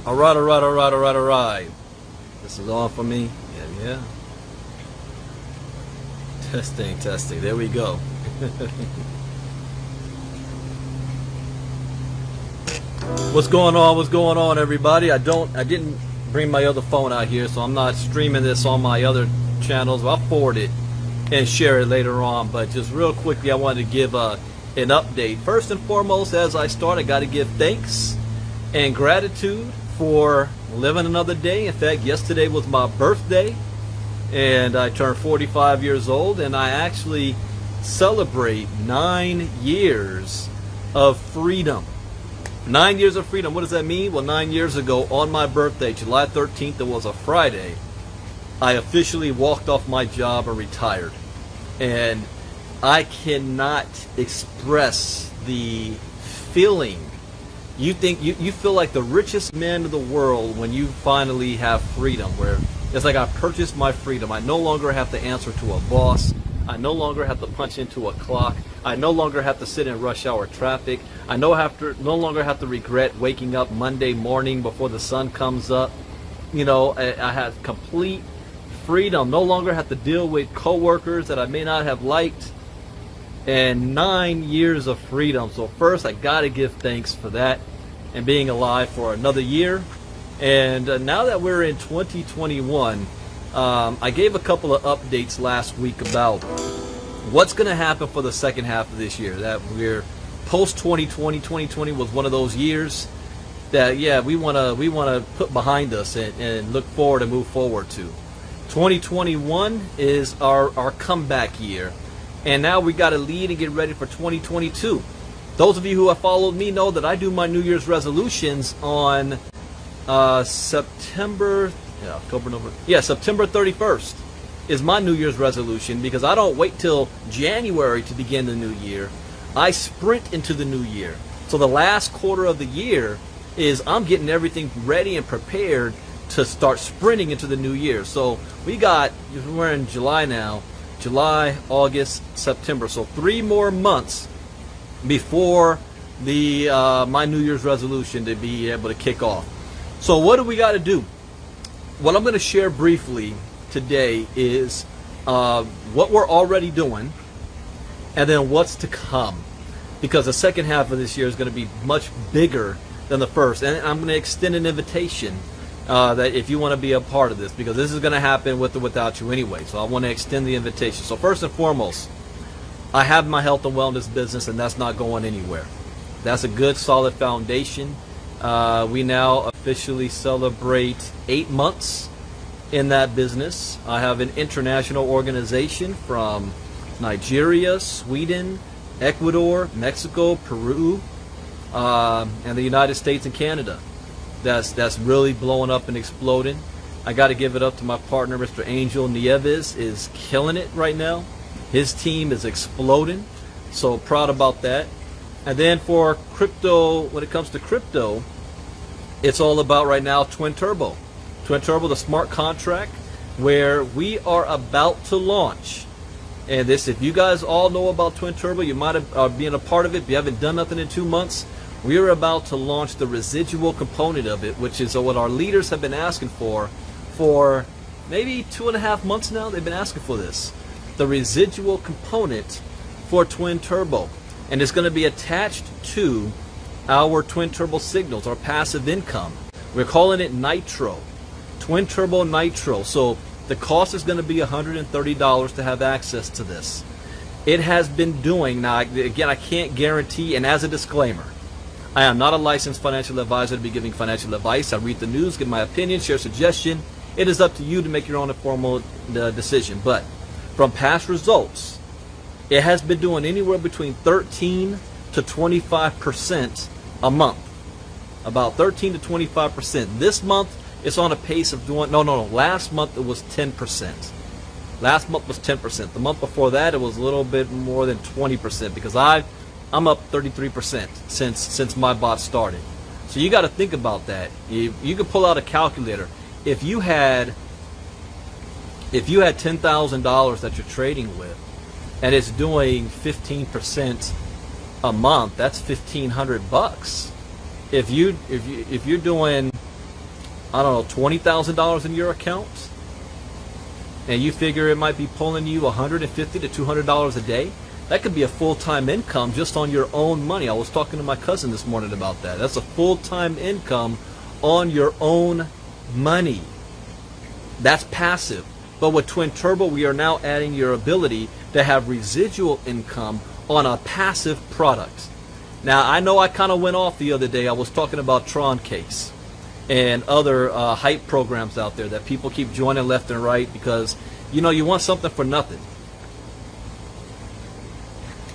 All right, all right, all right, all right, all right. This is on for me. Yeah, yeah. Testing, testing. There we go. What's going on? What's going on, everybody? I didn't bring my other phone out here, so I'm not streaming this on my other channels. I'll forward it and share it later on. But just real quickly, I wanted to give an update. First and foremost, as I start, I got to give thanks and gratitude for living another day. In fact, yesterday was my birthday, and I turned 45 years old, and I actually celebrate 9 years of freedom. 9 years of freedom. What does that mean? Well, 9 years ago on my birthday, July 13th, it was a Friday, I officially walked off my job and retired. And I cannot express the feeling. You think you feel like the richest man in the world when you finally have freedom, where it's like I purchased my freedom. I no longer have to answer to a boss. I no longer have to punch into a clock. I no longer have to sit in rush hour traffic. I no longer have to regret waking up Monday morning before the sun comes up. You know, I have complete freedom. No longer have to deal with coworkers that I may not have liked. And 9 years of freedom. So first, I got to give thanks for that and being alive for another year. And now that we're in 2021, I gave a couple of updates last week about what's going to happen for the second half of this year. That we're post 2020. 2020 was one of those years that, yeah, we want to put behind us and look forward and move forward to. 2021 is our comeback year. And now we got to lead and get ready for 2022. Those of you who have followed me know that I do my New Year's resolutions on September 31st is my New Year's resolution, because I don't wait till January to begin the new year. I sprint into the new year. So the last quarter of the year is I'm getting everything ready and prepared to start sprinting into the new year. So we're in July now. July, August, September. So 3 more months before my New Year's resolution to be able to kick off. So what do we got to do? What I'm going to share briefly today is what we're already doing, and then what's to come. Because the second half of this year is going to be much bigger than the first. And I'm going to extend an invitation that if you want to be a part of this, because this is going to happen with or without you anyway. So I want to extend the invitation. So first and foremost, I have my health and wellness business, and that's not going anywhere. That's a good, solid foundation. We now officially celebrate 8 months in that business. I have an international organization from Nigeria, Sweden, Ecuador, Mexico, Peru, and the United States and Canada. That's really blowing up and exploding. I got to give it up to my partner, Mr. Angel Nieves, is killing it right now. His team is exploding. So proud about that. And then for crypto, when it comes to crypto, it's all about right now Twin Turbo. Twin Turbo, the smart contract, where we are about to launch. And this, if you guys all know about Twin Turbo, you might have been a part of it. If you haven't done nothing in 2 months, we are about to launch the residual component of it, which is what our leaders have been asking for maybe 2.5 months now. They've been asking for this. The residual component for Twin Turbo. And it's going to be attached to our Twin Turbo signals, our passive income. We're calling it Nitro. Twin Turbo Nitro. So the cost is going to be $130 to have access to this. It has been doing, now again, I can't guarantee, and as a disclaimer, I am not a licensed financial advisor to be giving financial advice. I read the news, give my opinion, share suggestion. It is up to you to make your own informal decision. But from past results, it has been doing anywhere between 13 to 25% a month. About 13 to 25%. This month, it's on a pace of doing, no. Last month, it was 10%. Last month was 10%. The month before that, it was a little bit more than 20%, because I'm up 33% since my bot started. So you got to think about that. You can pull out a calculator. If you had $10,000 that you're trading with, and it's doing 15% a month, that's $1,500. If you're doing I don't know, $20,000 in your account, and you figure it might be pulling you $150 to $200 a day, that could be a full-time income just on your own money. I was talking to my cousin this morning about that. That's a full-time income on your own money. That's passive. But with Twin Turbo, we are now adding your ability to have residual income on a passive product. Now, I know I kind of went off the other day. I was talking about Tron Case and other hype programs out there that people keep joining left and right because, you know, you want something for nothing.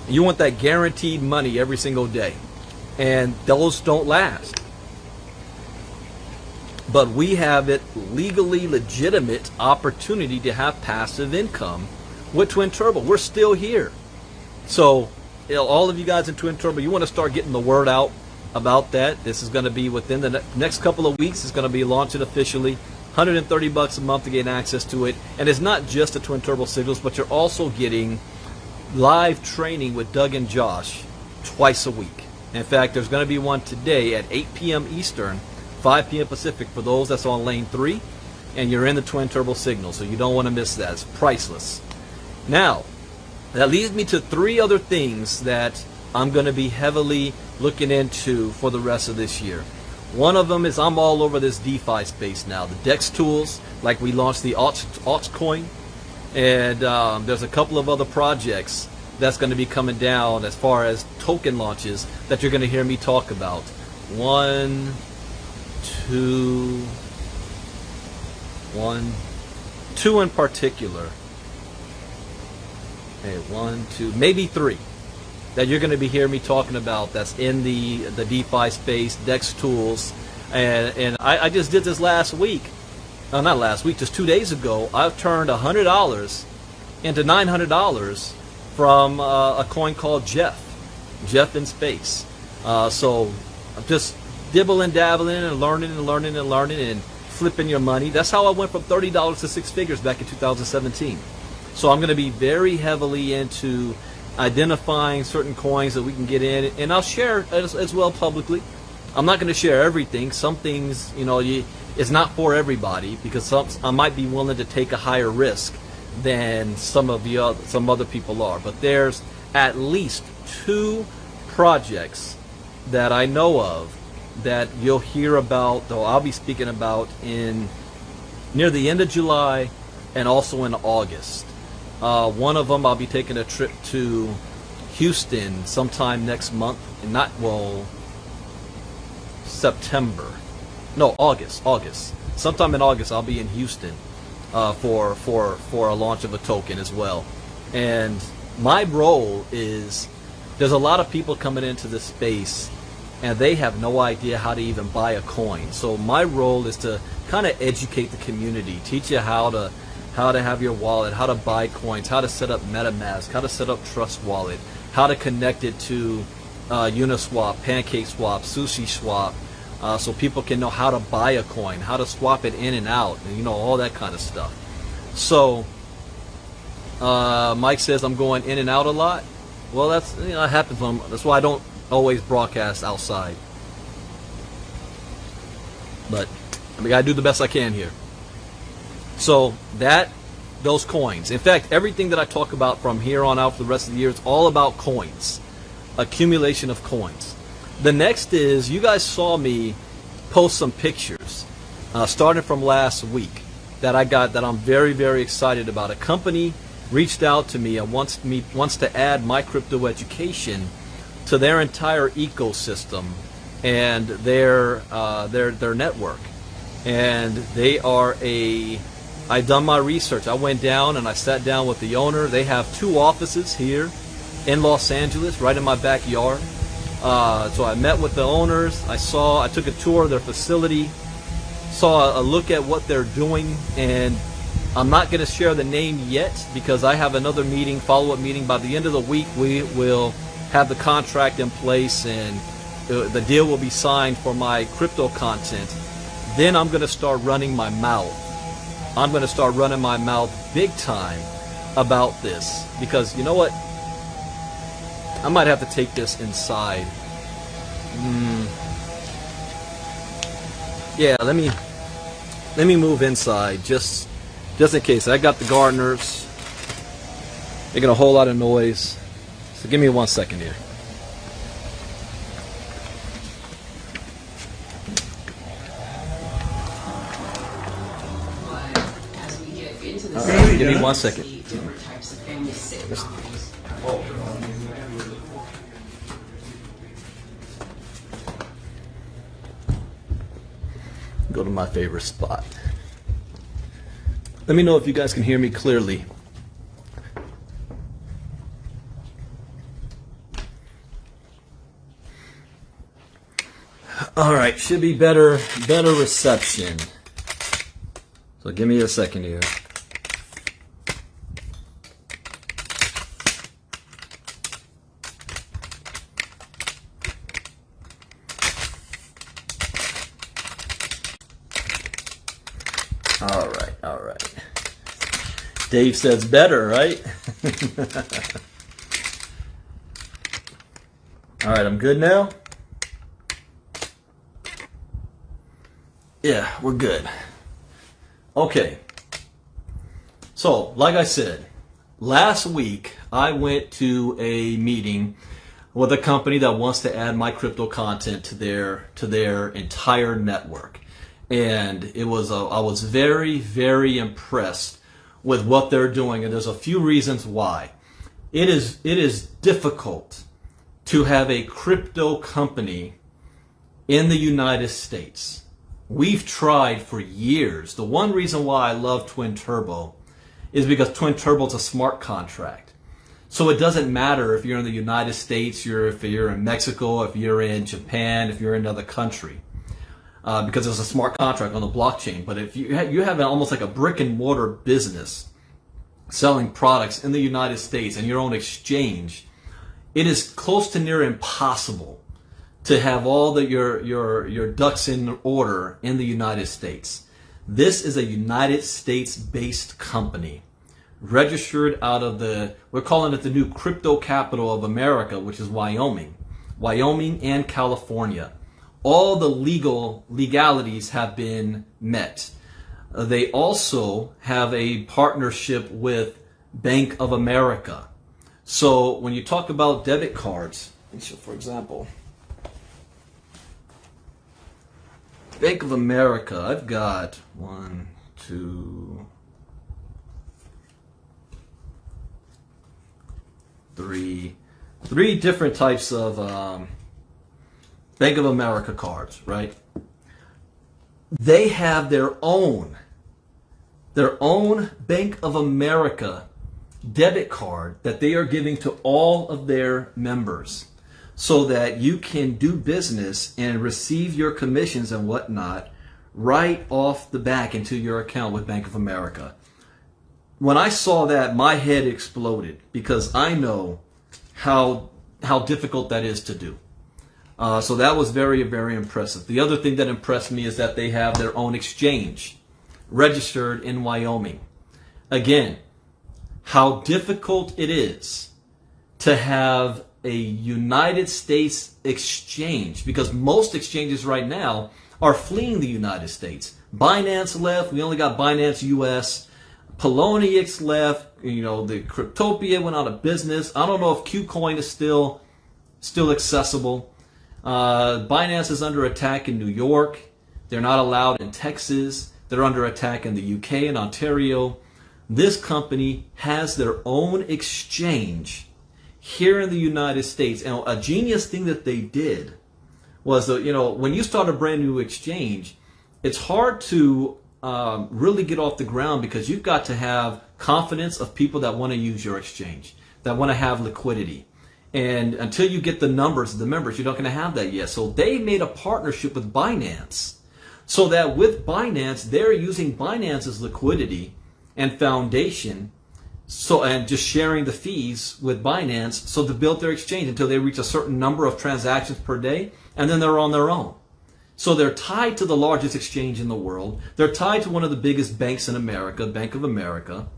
You want that guaranteed money every single day. And those don't last. But we have it legally legitimate opportunity to have passive income with Twin Turbo. We're still here. So, you know, all of you guys in Twin Turbo, you want to start getting the word out about that. This is going to be within the next couple of weeks. It's going to be launching officially. $130 a month to gain access to it. And it's not just the Twin Turbo signals, but you're also getting live training with Doug and Josh twice a week. In fact, there's going to be one today at 8 p.m. Eastern, 5 p.m. Pacific for those that's on lane 3, and you're in the Twin Turbo signal, so you don't want to miss that. It's priceless. Now, that leads me to 3 other things that I'm going to be heavily looking into for the rest of this year. One of them is I'm all over this DeFi space now. The DEX tools, like we launched the Alts coin, and there's a couple of other projects that's going to be coming down as far as token launches that you're going to hear me talk about. 1, 2 in particular. Okay, 1, 2, maybe 3 that you're going to be hearing me talking about that's in the DeFi space, DEX tools. And I just did this last week. Not last week, just 2 days ago. I've turned $100 into $900 from a coin called Jeff in space. So I'm just dibbling, dabbling, and learning and flipping your money. That's how I went from $30 to 6 figures back in 2017. So I'm going to be very heavily into identifying certain coins that we can get in, and I'll share as well publicly. I'm not going to share everything. Some things, you know, it's not for everybody because I might be willing to take a higher risk than some other people are. But there's at least 2 projects that I know of that you'll hear about, though I'll be speaking about in near the end of July and also in August. One of them, I'll be taking a trip to Houston sometime next month, and September. No, August. Sometime in August, I'll be in Houston for a launch of a token as well. And my role is, there's a lot of people coming into this space, and they have no idea how to even buy a coin. So my role is to kind of educate the community, teach you how to have your wallet, how to buy coins, how to set up MetaMask, how to set up Trust Wallet, how to connect it to Uniswap, PancakeSwap, SushiSwap, so people can know how to buy a coin, how to swap it in and out, and, you know, all that kind of stuff. So Mike says I'm going in and out a lot. Well, that happens. That's why I don't always broadcast outside. But I gotta do the best I can here. So those coins. In fact, everything that I talk about from here on out for the rest of the year is all about coins, accumulation of coins. The next is, you guys saw me post some pictures starting from last week that I got that I'm very, very excited about. A company reached out to me and wants to add my crypto education to their entire ecosystem and their network. And they are I done my research. I went down and I sat down with the owner. They have 2 offices here in Los Angeles, right in my backyard. So I met with the owners. I took a tour of their facility, saw a look at what they're doing, and I'm not going to share the name yet because I have another meeting, follow-up meeting. By the end of the week, we will have the contract in place and the deal will be signed for my crypto content. Then I'm going to start running my mouth. I'm going to start running my mouth big time about this because, you know what? I might have to take this inside. Yeah, let me let me move inside just in case. I got the gardeners making a whole lot of noise. So give me 1 second here. Give me 1 second. Go to my favorite spot. Let me know if you guys can hear me clearly. All right, should be better reception. So give me a second here. All right. Dave says better, right? All right, I'm good now? Yeah, we're good. Okay. So, like I said, last week I went to a meeting with a company that wants to add my crypto content to their entire network. And I was very, very impressed with what they're doing, and there's a few reasons why. It is difficult to have a crypto company in the United States. We've tried for years. The one reason why I love Twin Turbo is because Twin Turbo is a smart contract. So it doesn't matter if you're in the United States, if you're in Mexico, if you're in Japan, if you're in another country. Because there's a smart contract on the blockchain. But if you have almost like a brick and mortar business selling products in the United States and your own exchange, it is close to near impossible to have all your ducks in order in the United States. This is a United States-based company, registered out of we're calling it the new crypto capital of America, which is Wyoming and California. All the legalities have been met. They also have a partnership with Bank of America. So when you talk about debit cards, for example, Bank of America, I've got 1, 2, 3 different types of Bank of America cards, right? They have their own Bank of America debit card that they are giving to all of their members so that you can do business and receive your commissions and whatnot right off the back into your account with Bank of America. When I saw that, my head exploded because I know how difficult that is to do. So that was very, very impressive. The other thing that impressed me is that they have their own exchange registered in Wyoming. Again, how difficult it is to have a United States exchange, because most exchanges right now are fleeing the United States. Binance left. We only got Binance US. Poloniex left. The Cryptopia went out of business. I don't know if KuCoin is still accessible. Binance is under attack in New York. They're not allowed in Texas. They're under attack in the UK and Ontario. This company has their own exchange here in the United States. And a genius thing that they did was that, when you start a brand new exchange, it's hard to really get off the ground because you've got to have confidence of people that want to use your exchange, that want to have liquidity. And until you get the numbers of the members, you're not going to have that yet. So they made a partnership with Binance so that with Binance, they're using Binance's liquidity and foundation and just sharing the fees with Binance so to build their exchange until they reach a certain number of transactions per day, and then they're on their own. So they're tied to the largest exchange in the world. They're tied to one of the biggest banks in America, Bank of America.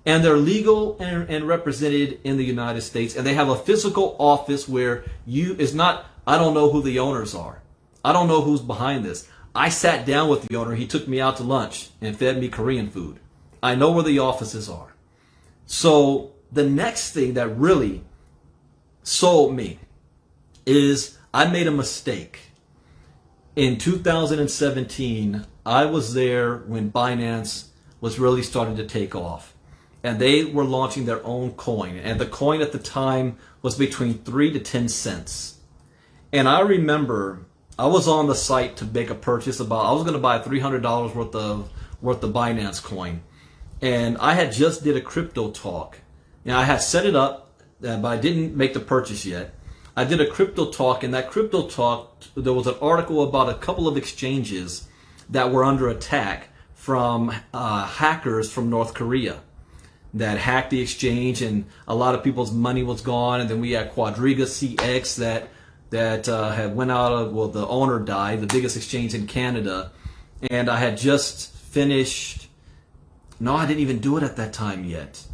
And they're legal and represented in the United States. And they have a physical office where I don't know who the owners are. I don't know who's behind this. I sat down with the owner. He took me out to lunch and fed me Korean food. I know where the offices are. So the next thing that really sold me is I made a mistake. In 2017, I was there when Binance was really starting to take off. And they were launching their own coin. And the coin at the time was between 3 to 10 cents. And I remember I was on the site to make a purchase I was going to buy $300 worth of Binance coin. And I had just did a crypto talk. And I had set it up, but I didn't make the purchase yet. I did a crypto talk. In that crypto talk, there was an article about a couple of exchanges that were under attack from hackers from North Korea that hacked the exchange, and a lot of people's money was gone. And then we had Quadriga CX that had went out of, well, the owner died, the biggest exchange in Canada. And I had just finished, no, I didn't even do it at that time yet.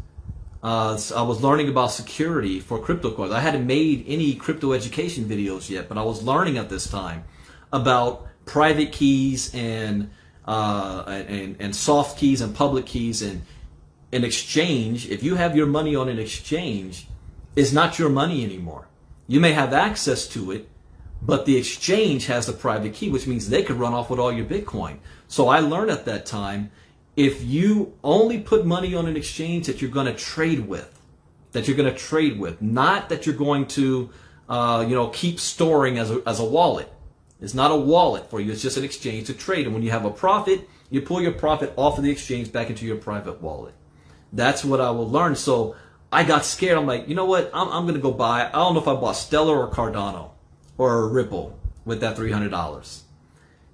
So I was learning about security for crypto coins. I hadn't made any crypto education videos yet, but I was learning at this time about private keys and soft keys and public keys. And an exchange, if you have your money on an exchange, is not your money anymore. You may have access to it, but the exchange has the private key, which means they could run off with all your Bitcoin. So I learned at that time, if you only put money on an exchange that you're going to trade with, not that you're going to, keep storing as a wallet. It's not a wallet for you. It's just an exchange to trade. And when you have a profit, you pull your profit off of the exchange back into your private wallet. That's what I will learn. So I got scared. I'm like, you know what? I'm going to go buy. I don't know if I bought Stellar or Cardano or Ripple with that $300.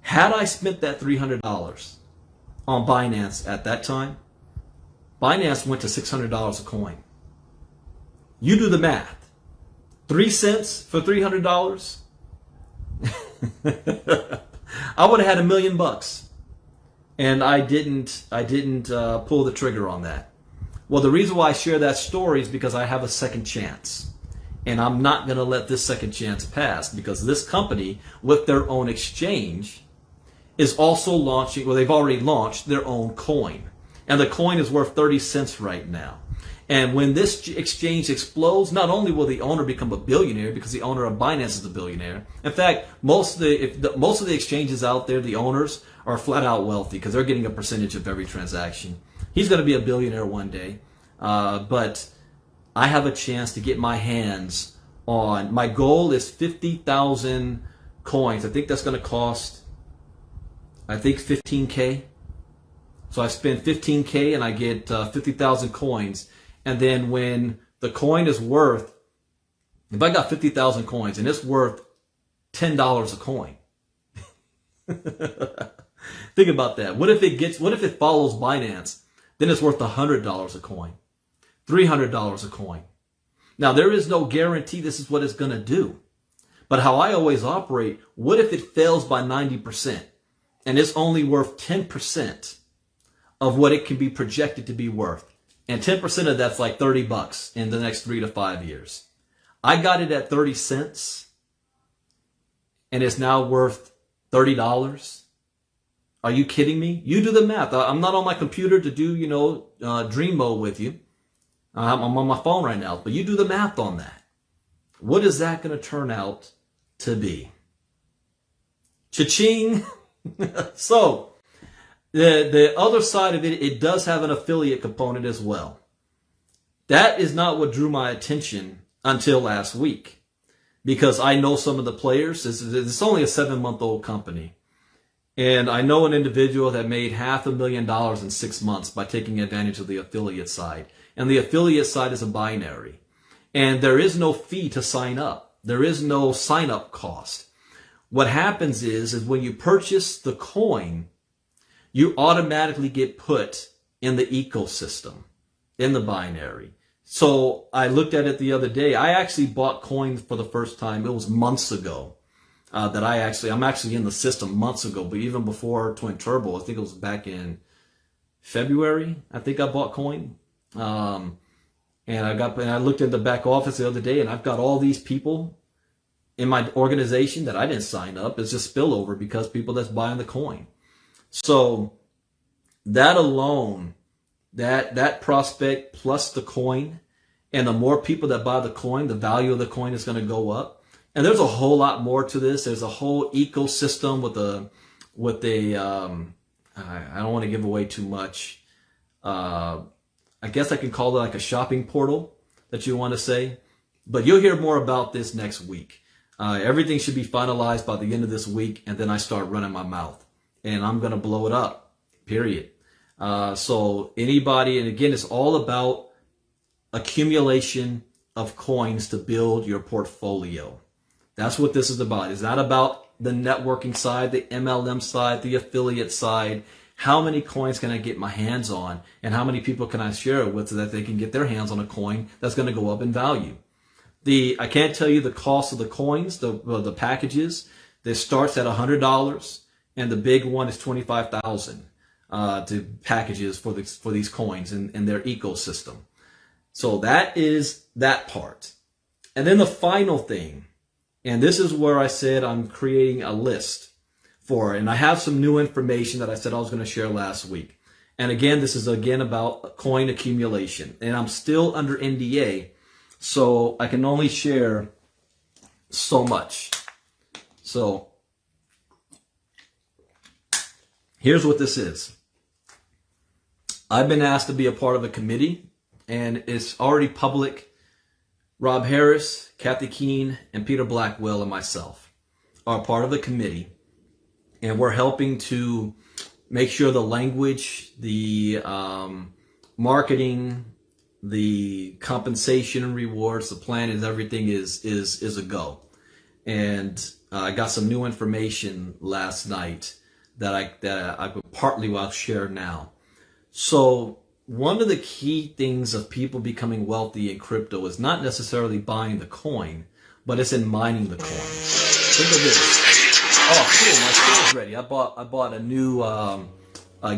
Had I spent that $300 on Binance at that time, Binance went to $600 a coin. You do the math. 3 cents for $300. I would have had $1 million, and I didn't pull the trigger on that. Well, the reason why I share that story is because I have a second chance, and I'm not going to let this second chance pass, because this company with their own exchange is also launching, well, they've already launched their own coin, and the coin is worth 30 cents right now. And when this exchange explodes, not only will the owner become a billionaire, because the owner of Binance is a billionaire. In fact, most of the exchanges out there, the owners are flat out wealthy because they're getting a percentage of every transaction. He's going to be a billionaire one day, but I have a chance to get my hands on. My goal is 50,000 coins. I think that's going to cost, I think, $15K. So I spend $15K and I get 50,000 coins. And then when the coin is worth, if I got 50,000 coins and it's worth $10 a coin, think about that. What if it follows Binance? Then it's worth $100 a coin, $300 a coin. Now, there is no guarantee this is what it's going to do. But how I always operate, what if it fails by 90% and it's only worth 10% of what it can be projected to be worth? And 10% of that's like $30 in the next 3 to 5 years. I got it at 30 cents and it's now worth $30. Are you kidding me? You do the math. I'm not on my computer to do, dream mode with you. I'm on my phone right now, but you do the math on that. What is that going to turn out to be? Cha-ching. So, the other side of it, it does have an affiliate component as well. That is not what drew my attention until last week, because I know some of the players. It's only a 7-month-old company. And I know an individual that made $500,000 in 6 months by taking advantage of the affiliate side. And the affiliate side is a binary. And there is no fee to sign up. There is no sign-up cost. What happens is when you purchase the coin, you automatically get put in the ecosystem, in the binary. So I looked at it the other day. I actually bought coins for the first time. It was months ago. I'm actually in the system months ago, but even before Twin Turbo, I think it was back in February, I think I bought coin. And I looked at the back office the other day, and I've got all these people in my organization that I didn't sign up is just spillover because people that's buying the coin. So that alone, that prospect plus the coin, and the more people that buy the coin, the value of the coin is going to go up. And there's a whole lot more to this. There's a whole ecosystem with I don't want to give away too much. I guess I can call it like a shopping portal that you want to say. But you'll hear more about this next week. Everything should be finalized by the end of this week, and then I start running my mouth. And I'm going to blow it up, period. So anybody, and again, it's all about accumulation of coins to build your portfolio. That's what this is about. It's not about the networking side, the MLM side, the affiliate side. How many coins can I get my hands on, and how many people can I share it with so that they can get their hands on a coin that's going to go up in value? I can't tell you the cost of the coins, the packages. This starts at $100, and the big one is $25,000 to packages for these coins and their ecosystem. So that is that part. And then the final thing, and this is where I said I'm creating a list for, and I have some new information that I said I was going to share last week. And again, this is again about coin accumulation, and I'm still under NDA, so I can only share so much. So here's what this is. I've been asked to be a part of a committee, and it's already public. Rob Harris, Kathy Keene, and Peter Blackwell and myself are part of the committee, and we're helping to make sure the language, the marketing, the compensation and rewards, the plan is everything is a go. And I got some new information last night that I partly will share now. So one of the key things of people becoming wealthy in crypto is not necessarily buying the coin, but it's in mining the coin. Think of this. Oh, cool! My chair's ready. I bought a new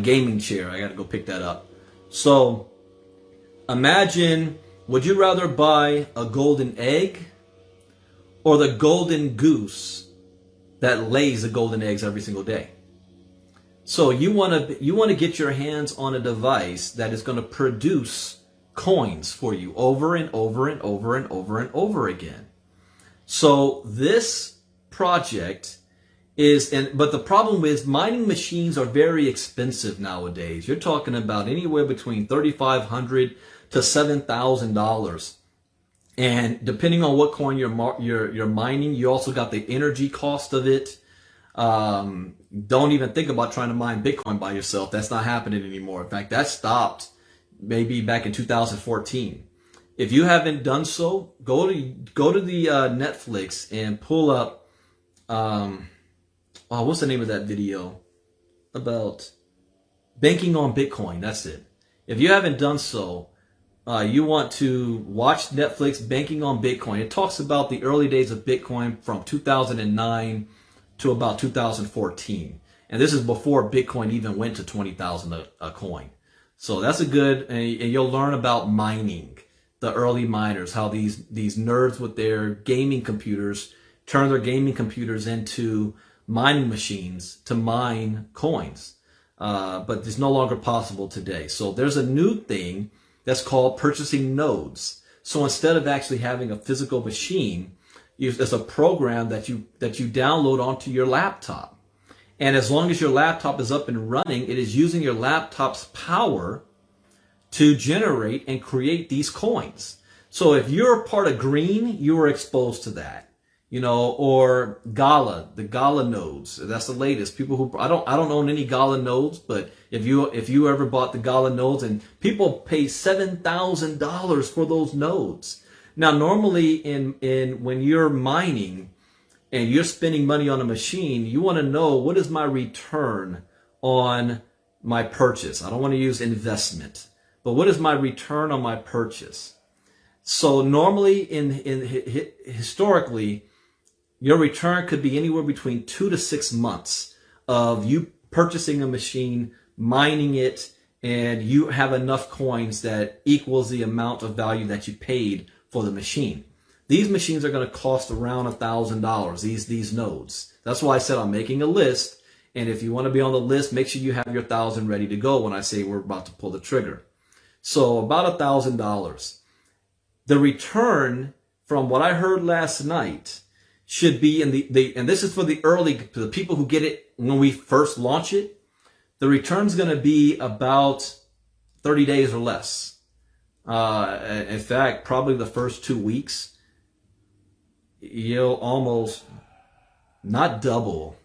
gaming chair. I got to go pick that up. So imagine, would you rather buy a golden egg or the golden goose that lays the golden eggs every single day? So you want to get your hands on a device that is going to produce coins for you over and over and over and over and over again. So this project but the problem is mining machines are very expensive nowadays. You're talking about anywhere between $3,500 to $7,000. And depending on what coin you're mining, you also got the energy cost of it. Don't even think about trying to mine Bitcoin by yourself. That's not happening anymore. In fact, that stopped maybe back in 2014. If you haven't done so, go to the Netflix and pull up what's the name of that video about banking on Bitcoin? That's it. If you haven't done so, you want to watch Netflix Banking on Bitcoin. It talks about the early days of Bitcoin from 2009 to about 2014. And this is before Bitcoin even went to 20,000 a coin. So that's a good, and you'll learn about mining, the early miners, how these nerds with their gaming computers turn their gaming computers into mining machines to mine coins. But it's no longer possible today. So there's a new thing that's called purchasing nodes. So instead of actually having a physical machine, there's a program that you download onto your laptop. And as long as your laptop is up and running, it is using your laptop's power to generate and create these coins. So if you're a part of Green, you are exposed to that. Or Gala, the Gala nodes. That's the latest. People who I don't own any Gala nodes, but if you ever bought the Gala nodes, and people pay $7,000 for those nodes. Now, normally when you're mining and you're spending money on a machine, you want to know, what is my return on my purchase? I don't want to use investment, but what is my return on my purchase? So normally historically, your return could be anywhere between 2 to 6 months of you purchasing a machine, mining it, and you have enough coins that equals the amount of value that you paid for the machine. these machines are going to cost around $1,000, these nodes. That's why I said I'm making a list. And if you want to be on the list, make sure you have your 1,000 ready to go when I say we're about to pull the trigger. So about $1,000. The return from what I heard last night should be in and this is for the people who get it when we first launch it. The return's going to be about 30 days or less. In fact, probably the first 2 weeks, you'll almost not double.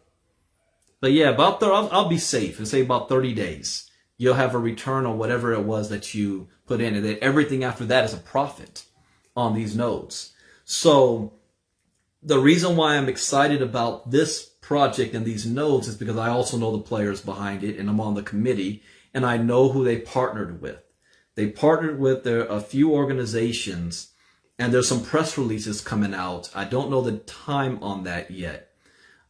But yeah, I'll be safe and say about 30 days. You'll have a return on whatever it was that you put in. And then everything after that is a profit on these nodes. So the reason why I'm excited about this project and these nodes is because I also know the players behind it, and I'm on the committee, and I know who they partnered with. They partnered with a few organizations, and there's some press releases coming out. I don't know the time on that yet.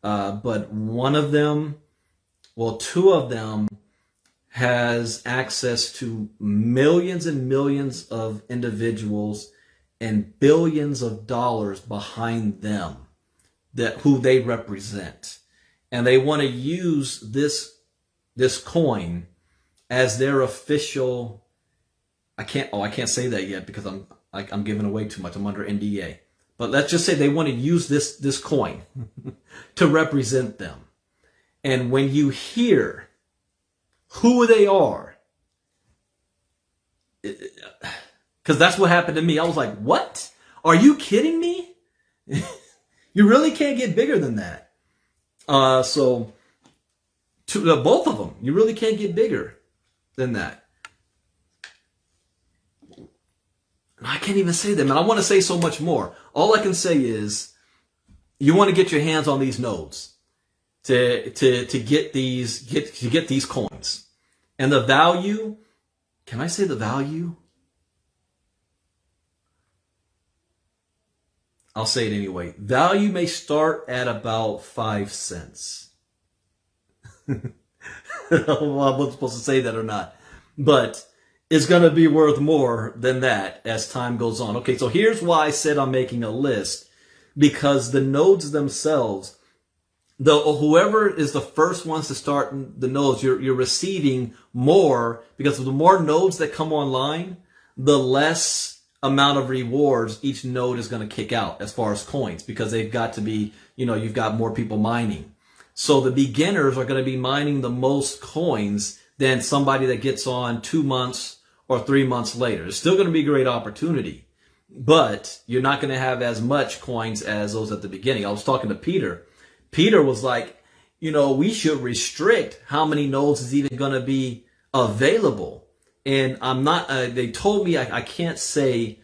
But one of them, well, two of them has access to millions and millions of individuals and billions of dollars behind them who they represent. And they want to use this coin as their official, I can't say that yet because I'm giving away too much. I'm under NDA. But let's just say they want to use this coin to represent them. And when you hear who they are, because that's what happened to me. I was like, what? Are you kidding me? You really can't get bigger than that. So both of them, you really can't get bigger than that. I can't even say that, man. I want to say so much more. All I can say is you want to get your hands on these nodes to get these coins. And the value, can I say the value? I'll say it anyway. Value may start at about 5 cents. Well, I wasn't supposed to say that or not. But it's going to be worth more than that as time goes on. Okay, so here's why I said I'm making a list. Because the nodes themselves, whoever is the first ones to start the nodes, you're receiving more, because the more nodes that come online, the less amount of rewards each node is going to kick out as far as coins, because they've got to be, you've got more people mining. So the beginners are going to be mining the most coins than somebody that gets on 2 months or 3 months later. It's still going to be a great opportunity, but you're not going to have as much coins as those at the beginning. I was talking to Peter. Peter was like, we should restrict how many nodes is even going to be available. And I'm not, they told me I can't say,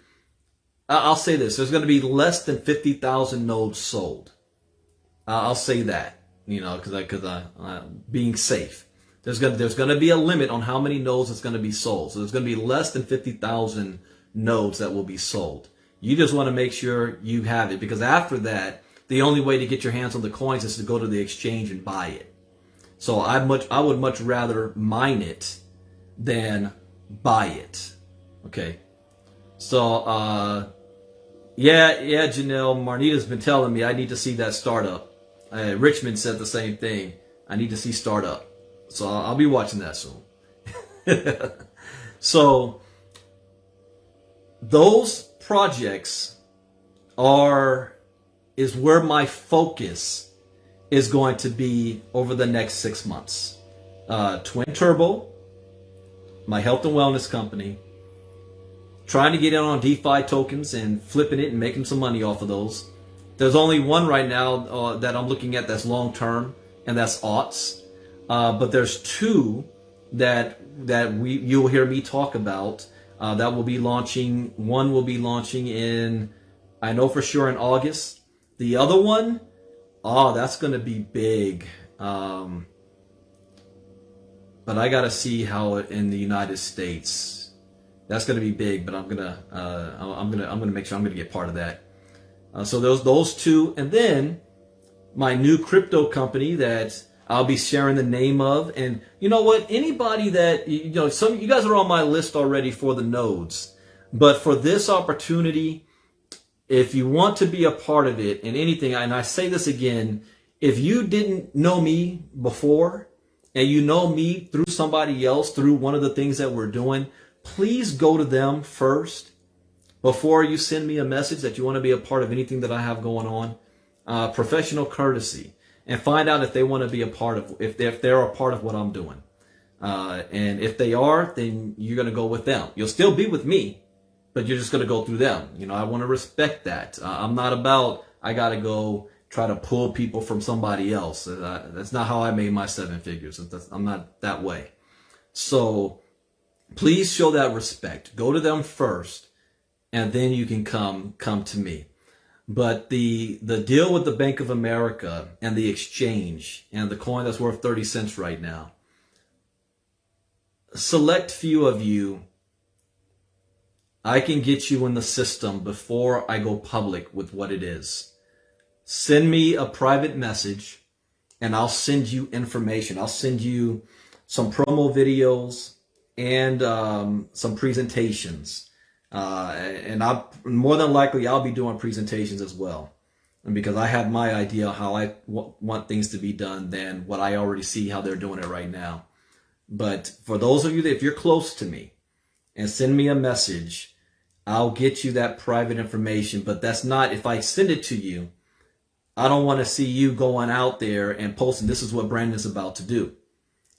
I'll say this, there's going to be less than 50,000 nodes sold. I'll say that, because being safe. There's going to be a limit on how many nodes it's going to be sold. So there's going to be less than 50,000 nodes that will be sold. You just want to make sure you have it, because after that, the only way to get your hands on the coins is to go to the exchange and buy it. So I would much rather mine it than buy it. Okay. So yeah, Janelle, Marnita's been telling me I need to see that startup. Richmond said the same thing. I need to see startup. So I'll be watching that soon. So those projects is where my focus is going to be over the next 6 months. Twin Turbo, my health and wellness company, trying to get in on DeFi tokens and flipping it and making some money off of those. There's only one right now that I'm looking at that's long term, and that's aughts. But there's two that you'll hear me talk about that will be launching. One will be launching in, I know for sure, in August. The other one, that's going to be big. But I got to see how it in the United States. That's going to be big. But I'm gonna make sure I'm going to get part of that. So those two, and then my new crypto company that I'll be sharing the name of. And you know what? Anybody that, some of you guys are on my list already for the nodes. But for this opportunity, if you want to be a part of it in anything, and I say this again, if you didn't know me before and you know me through somebody else, through one of the things that we're doing, please go to them first before you send me a message that you want to be a part of anything that I have going on. Professional courtesy, and find out if they want to be a part of, if they're a part of what I'm doing. And if they are, then you're going to go with them. You'll still be with me, but you're just going to go through them. You know, I want to respect that. I'm not about, I got to go try to pull people from somebody else. That's not how I made my 7 figures. I'm not that way. So please show that respect. Go to them first, and then you can come to me. But the deal with the Bank of America and the exchange and the coin that's worth 30 cents right now, select few of you, I can get you in the system before I go public with what it is. Send me a private message and I'll send you information. I'll send you some promo videos and some presentations. And more than likely, I'll be doing presentations as well. And because I have my idea how I want things to be done than what I already see how they're doing it right now. But for those of you that, if you're close to me and send me a message, I'll get you that private information. But that's not, if I send it to you, I don't want to see you going out there and posting, this is what Brandon's about to do.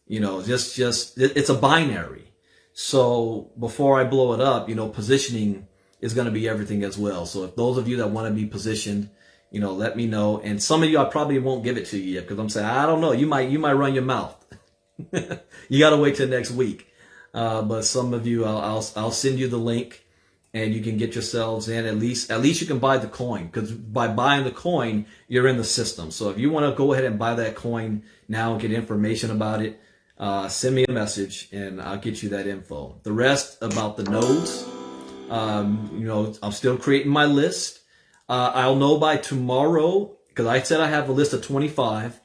You know, just it's a binary. So before I blow it up, you know, positioning is going to be everything as well. So if those of you that want to be positioned, you know, let me know. And some of you, I probably won't give it to you yet because I'm saying, I don't know. You might run your mouth. You got to wait till next week. But some of you, I'll send you the link and you can get yourselves in. At least you can buy the coin, because by buying the coin, you're in the system. So if you want to go ahead and buy that coin now and get information about it, send me a message and I'll get you that info. The rest about the nodes, you know, I'm still creating my list. I'll know by tomorrow, because I said I have a list of 25,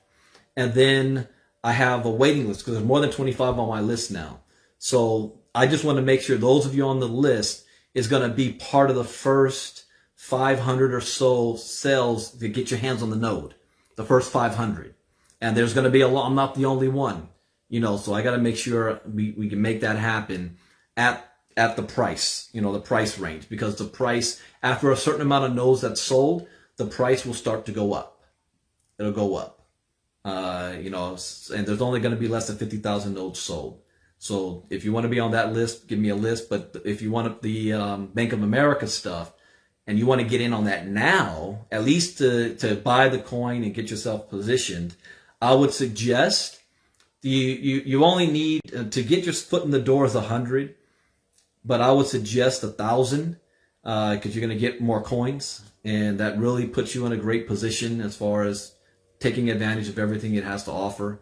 and then I have a waiting list because there's more than 25 on my list now. So I just want to make sure those of you on the list is going to be part of the first 500 or so sales to get your hands on the node, the first 500. And there's going to be I'm not the only one, you know, so I got to make sure we can make that happen at the price, you know, the price range, because the price, after a certain amount of nodes that's sold, the price will start to go up. It'll go up. You know, and there's only going to be less than 50,000 nodes sold. So if you want to be on that list, give me a list. But if you want the Bank of America stuff and you want to get in on that now, at least to buy the coin and get yourself positioned, I would suggest you only need to get your foot in the door is 100, but I would suggest 1,000 because you're going to get more coins, and that really puts you in a great position as far as taking advantage of everything it has to offer.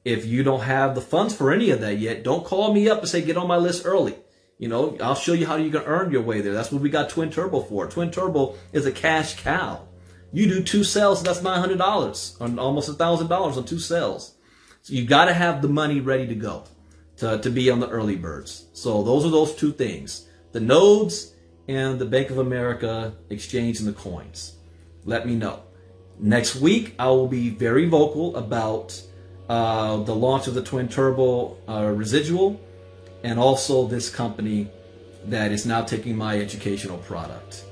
If you don't have the funds for any of that yet, don't call me up and say, get on my list early. You know, I'll show you how you can earn your way there. That's what we got Twin Turbo for. Twin Turbo is a cash cow. You do 2 sales, that's $900, or almost $1,000 on 2 sales. So you got to have the money ready to go to be on the early birds. So those are those 2 things, the nodes and the Bank of America exchange and the coins. Let me know. Next week, I will be very vocal about the launch of the Twin Turbo residual, and also this company that is now taking my educational product.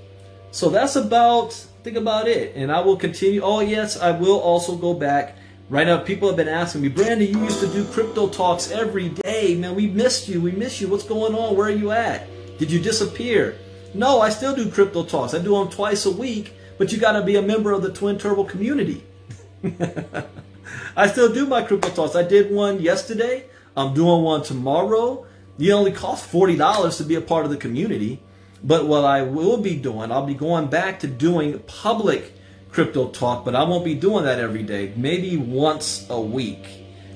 So that's about it. And I will continue. Oh yes, I will also go back. Right now, people have been asking me, Brandon, you used to do crypto talks every day. Man, we missed you. We miss you. What's going on? Where are you at? Did you disappear? No, I still do crypto talks. I do them twice a week, but you got to be a member of the Twin Turbo community. I still do my crypto talks. I did one yesterday. I'm doing one tomorrow. You only cost $40 to be a part of the community. But what I will be doing, I'll be going back to doing public crypto talk, but I won't be doing that every day. Maybe once a week.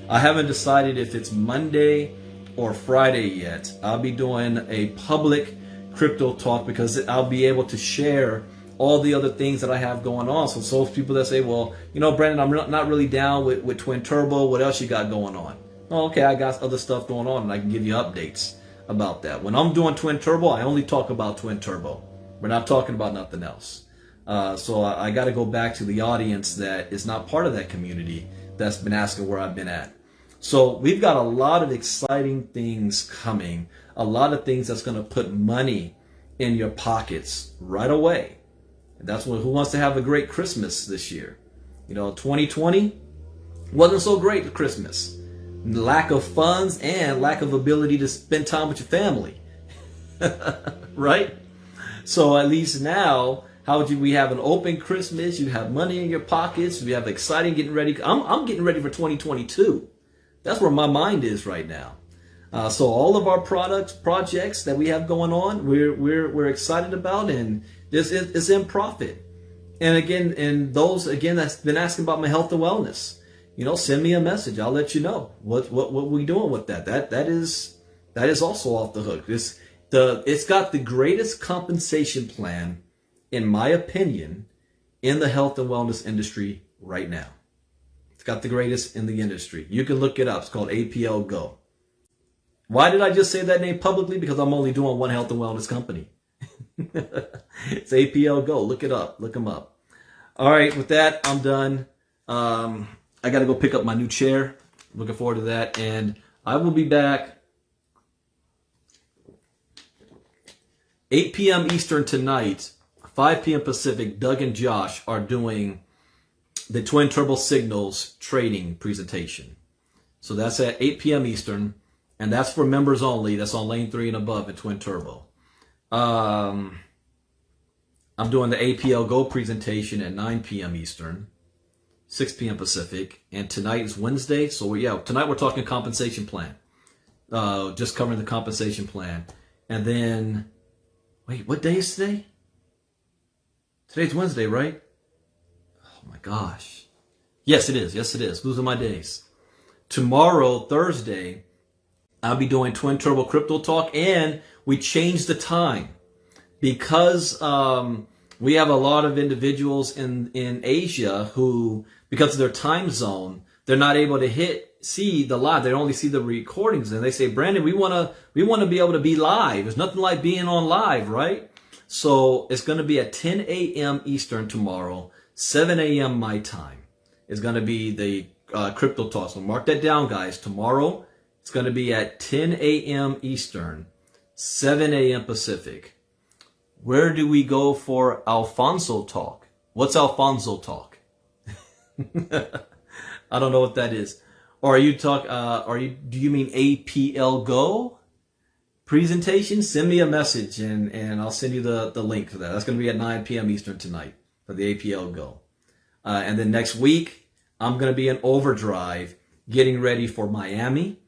I haven't decided if it's Monday or Friday yet. I'll be doing a public crypto talk because I'll be able to share all the other things that I have going on. So those people that say, well, you know, Brandon, I'm not really down with Twin Turbo. What else you got going on? Oh, okay, I got other stuff going on and I can give you updates about that. When I'm doing Twin Turbo, I only talk about Twin Turbo. We're not talking about nothing else. So I got to go back to the audience that is not part of that community that's been asking where I've been at. So we've got a lot of exciting things coming, a lot of things that's going to put money in your pockets right away. And that's who wants to have a great Christmas this year. 2020 wasn't so great at Christmas. Lack of funds and lack of ability to spend time with your family. Right? So at least now, we have an open Christmas, you have money in your pockets, we have exciting getting ready. I'm getting ready for 2022. That's where my mind is right now. So all of our projects that we have going on, we're excited about, and this is in profit. And again, that's been asking about my health and wellness, send me a message. I'll let you know what we doing with that. That is also off the hook. It's got the greatest compensation plan, in my opinion, in the health and wellness industry right now. It's got the greatest in the industry. You can look it up. It's called APL Go. Why did I just say that name publicly? Because I'm only doing one health and wellness company. It's APL Go. Look it up. Look them up. All right. With that, I'm done. I got to go pick up my new chair. Looking forward to that. And I will be back 8 p.m. Eastern tonight, 5 p.m. Pacific. Doug and Josh are doing the Twin Turbo Signals trading presentation. So that's at 8 p.m. Eastern. And that's for members only. That's on lane 3 and above at Twin Turbo. I'm doing the APL Go presentation at 9 p.m. Eastern, 6 p.m. Pacific. And tonight is Wednesday. So tonight we're talking compensation plan. Just covering the compensation plan. And then, wait, what day is today? Today's Wednesday, right? Oh my gosh. Yes, it is. Yes, it is. Losing my days. Tomorrow, Thursday, I'll be doing Twin Turbo Crypto Talk, and we changed the time because we have a lot of individuals in Asia who, because of their time zone, they're not able to see the live. They only see the recordings, and they say, Brandon, we want to be able to be live. There's nothing like being on live, right? So it's going to be at 10 a.m. Eastern tomorrow, 7 a.m. my time. It's going to be the Crypto Talk. So mark that down, guys. Tomorrow, it's going to be at 10 a.m. Eastern, 7 a.m. Pacific. Where do we go for Alfonso Talk? What's Alfonso Talk? I don't know what that is. Or do you mean APL Go presentation? Send me a message and I'll send you the link to that. That's going to be at 9 p.m. Eastern tonight for the APL Go. And then next week, I'm going to be in overdrive getting ready for Miami.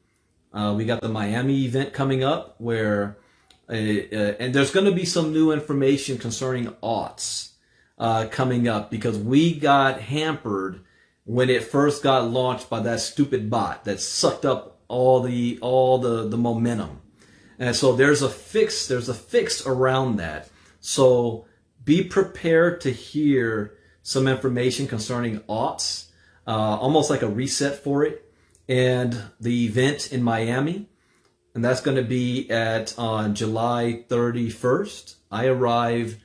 We got the Miami event coming up where, and there's going to be some new information concerning aughts coming up because we got hampered when it first got launched by that stupid bot that sucked up all the momentum. And so there's a fix around that. So be prepared to hear some information concerning aughts, almost like a reset for it. And the event in Miami, and that's going to be on July 31st. I arrive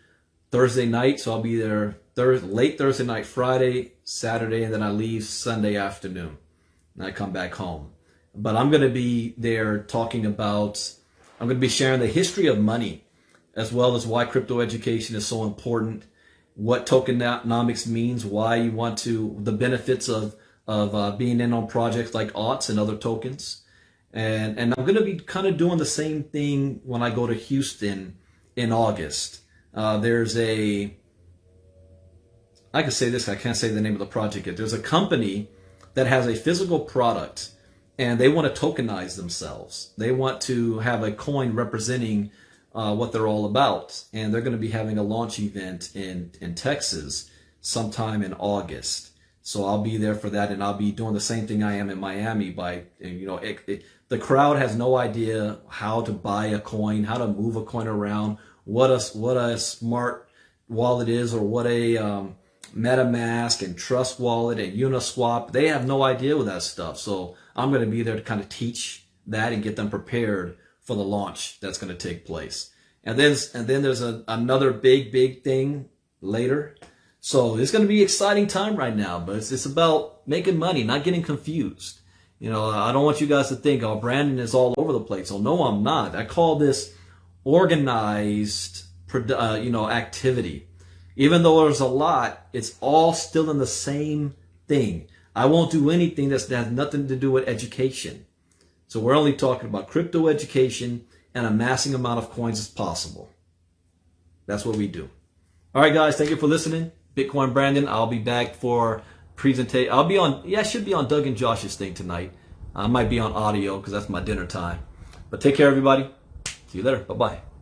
Thursday night, so I'll be there late Thursday night, Friday, Saturday, and then I leave Sunday afternoon, and I come back home. But I'm going to be there I'm going to be sharing the history of money, as well as why crypto education is so important, what tokenomics means, why you want the benefits of being in on projects like aughts and other tokens. And I'm going to be kind of doing the same thing when I go to Houston in August. I can say this, I can't say the name of the project yet. There's a company that has a physical product and they want to tokenize themselves. They want to have a coin representing what they're all about. And they're going to be having a launch event in Texas sometime in August. So I'll be there for that, and I'll be doing the same thing I am in Miami. The crowd has no idea how to buy a coin, how to move a coin around, what a smart wallet is, or what a MetaMask and Trust Wallet and Uniswap. They have no idea with that stuff. So I'm going to be there to kind of teach that and get them prepared for the launch that's going to take place. And then there's another big thing later. So it's going to be an exciting time right now, but it's about making money, not getting confused. You know, I don't want you guys to think, oh, Brandon is all over the place. Oh, no, I'm not. I call this organized, activity. Even though there's a lot, it's all still in the same thing. I won't do anything that has nothing to do with education. So we're only talking about crypto education and amassing amount of coins as possible. That's what we do. All right, guys, thank you for listening. Bitcoin Brandon, I'll be back for presentation. I should be on Doug and Josh's thing tonight. I might be on audio because that's my dinner time. But take care, everybody. See you later. Bye-bye.